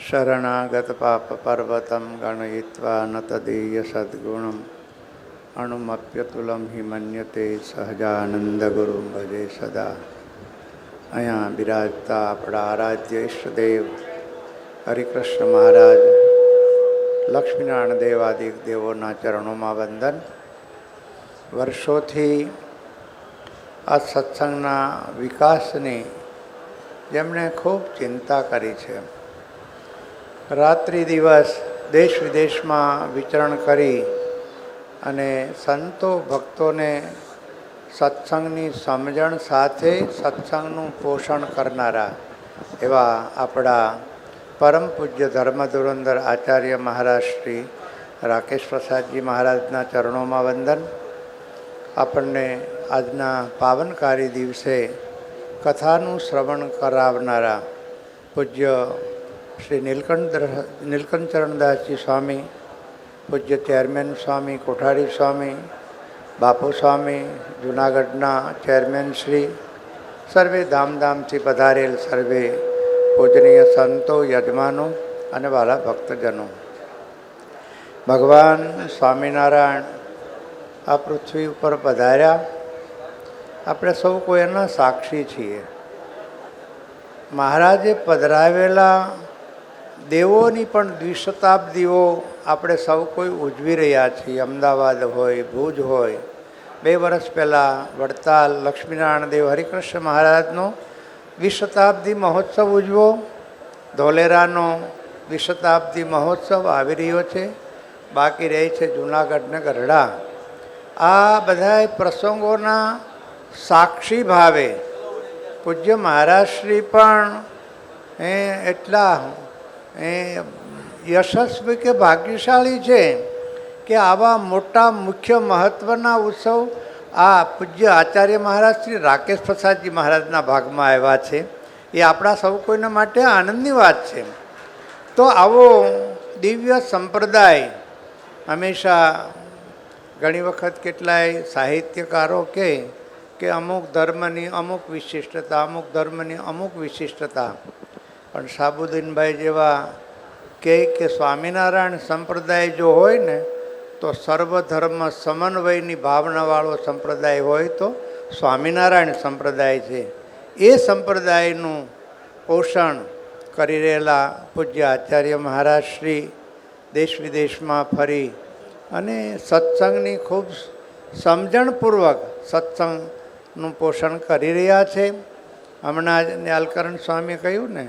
शरणागतपापपर्वतं गणयित्वा न तदीयसद्गुणम् अणुमप्यतुलं हि मन्यते सहजानंदगुरुं भजे सदा। અહીંયા બિરાજતા આપણા આરાધ્ય ઈષ્ટદેવ હરિકૃષ્ણ મહારાજ, લક્ષ્મીનારાયણ દેવાદિક દેવોના ચરણોમાં વંદન. વર્ષોથી આ સત્સંગના વિકાસની જેમણે ખૂબ ચિંતા કરી છે, રાત્રિ દિવસ દેશ વિદેશમાં વિચરણ કરી અને સંતો ભક્તોને સત્સંગની સમજણ સાથે સત્સંગનું પોષણ કરનારા એવા આપણા પરમ પૂજ્ય ધર્મ ધુરંધર આચાર્ય મહારાજ શ્રી રાકેશ પ્રસાદજી મહારાજના ચરણોમાં વંદન. આપણને આજના પાવનકારી દિવસે કથાનું શ્રવણ કરાવનારા પૂજ્ય શ્રી નીલકંઠચરણદાસજી સ્વામી, પૂજ્ય ચેરમેન સ્વામી કોઠારી સ્વામી, બાપુ સ્વામી, જૂનાગઢના ચેરમેન શ્રી, સર્વે ધામધામથી પધારેલ સર્વે પૂજનીય સંતો, યજમાનો અને વાલા ભક્તજનો, ભગવાન સ્વામિનારાયણ આ પૃથ્વી ઉપર પધાર્યા. આપણે સૌ કોઈ એના સાક્ષી છીએ. મહારાજે પધરાવેલા દેવોની પણ દ્વિશતાબ્દીઓ આપણે સૌ કોઈ ઉજવી રહ્યા છીએ. અમદાવાદ હોય, ભુજ હોય, 2 વર્ષ પહેલાં વડતાલ લક્ષ્મીનારાયણ દેવ હરિકૃષ્ણ મહારાજનો દ્વિશતાબ્દી મહોત્સવ ઉજવો, ધોલેરાનો દ્વિશતાબ્દી મહોત્સવ આવી રહ્યો છે, બાકી રહે છે જૂનાગઢને ગઢડા. આ બધા પ્રસંગોના સાક્ષી ભાવે પૂજ્ય મહારાજશ્રી પણ એટલા યશસ્વી કે ભાગ્યશાળી છે કે આવા મોટા મુખ્ય મહત્ત્વના ઉત્સવ આ પૂજ્ય આચાર્ય મહારાજ શ્રી રાકેશ પ્રસાદજી મહારાજના ભાગમાં આવ્યા છે. એ આપણા સૌ કોઈના માટે આનંદની વાત છે. તો આવો દિવ્ય સંપ્રદાય હંમેશા ઘણી વખત કેટલાય સાહિત્યકારો કે અમુક ધર્મની અમુક વિશિષ્ટતા, અમુક ધર્મની અમુક વિશિષ્ટતા, પણ સાબુદ્દીનભાઈ જેવા કે સ્વામિનારાયણ સંપ્રદાય જો હોય ને તો સર્વધર્મ સમન્વયની ભાવનાવાળો સંપ્રદાય હોય તો સ્વામિનારાયણ સંપ્રદાય છે. એ સંપ્રદાયનું પોષણ કરી રહેલા પૂજ્ય આચાર્ય મહારાજ શ્રી દેશ વિદેશમાં ફરી અને સત્સંગની ખૂબ સમજણપૂર્વક સત્સંગનું પોષણ કરી રહ્યા છે. હમણાં જ ન્યાલકરણ સ્વામીએ કહ્યું ને,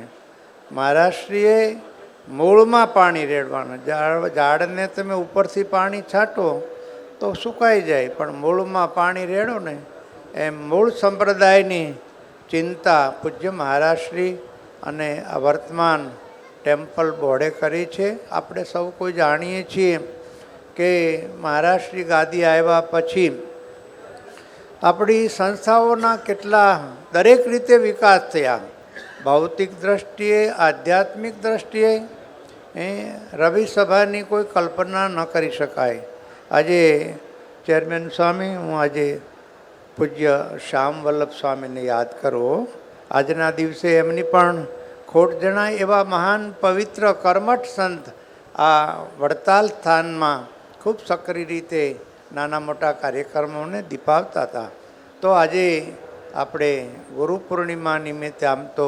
મહારાજશ્રીએ મૂળમાં પાણી રેડવાનું. ઝાડને તમે ઉપરથી પાણી છાંટો તો સુકાઈ જાય, પણ મૂળમાં પાણી રેડો ને એમ મૂળ સંપ્રદાયની ચિંતા પૂજ્ય મહારાજશ્રી અને આ વર્તમાન ટેમ્પલ બોર્ડે કરી છે. આપણે સૌ કોઈ જાણીએ છીએ કે મહારાજશ્રી ગાદી આવ્યા પછી આપણી સંસ્થાઓના કેટલા દરેક રીતે વિકાસ થયા. ભૌતિક દ્રષ્ટિએ, આધ્યાત્મિક દ્રષ્ટિએ રવિ સભાની કોઈ કલ્પના ન કરી શકાય. આજે ચેરમેન સ્વામી, હું આજે પૂજ્ય શ્યામ વલ્લભ સ્વામીને યાદ કરો. આજના દિવસે એમની પણ ખોટ જણાય એવા મહાન પવિત્ર કર્મઠ સંત આ વડતાલ સ્થાનમાં ખૂબ સક્રિય રીતે નાના મોટા કાર્યક્રમોને દીપાવતા હતા. તો આજે આપણે ગુરુ પૂર્ણિમા નિમિત્તે, આમ તો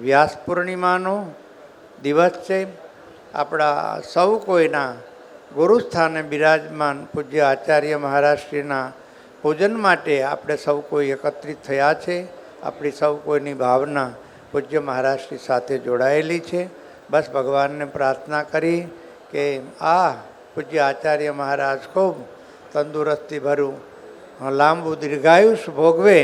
વ્યાસ પૂર્ણિમાનો દિવસ છે, આપણા સૌ કોઈના ગુરુસ્થાને બિરાજમાન પૂજ્ય આચાર્ય મહારાજશ્રીના પૂજન માટે આપણે સૌ કોઈ એકત્રિત થયા છે. આપણી સૌ કોઈની ભાવના પૂજ્ય મહારાજશ્રી સાથે જોડાયેલી છે. બસ ભગવાનને પ્રાર્થના કરી કે આ પૂજ્ય આચાર્ય મહારાજ ખૂબ તંદુરસ્તી ભરું લાંબુ દીર્ઘાયુષ ભોગવે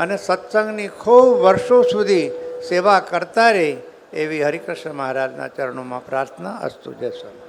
અને સત્સંગની ખૂબ વર્ષો સુધી સેવા કરતા રહે એવી હરિકૃષ્ણ મહારાજના ચરણોમાં પ્રાર્થના. અસ્તુ. જય સ્વામી.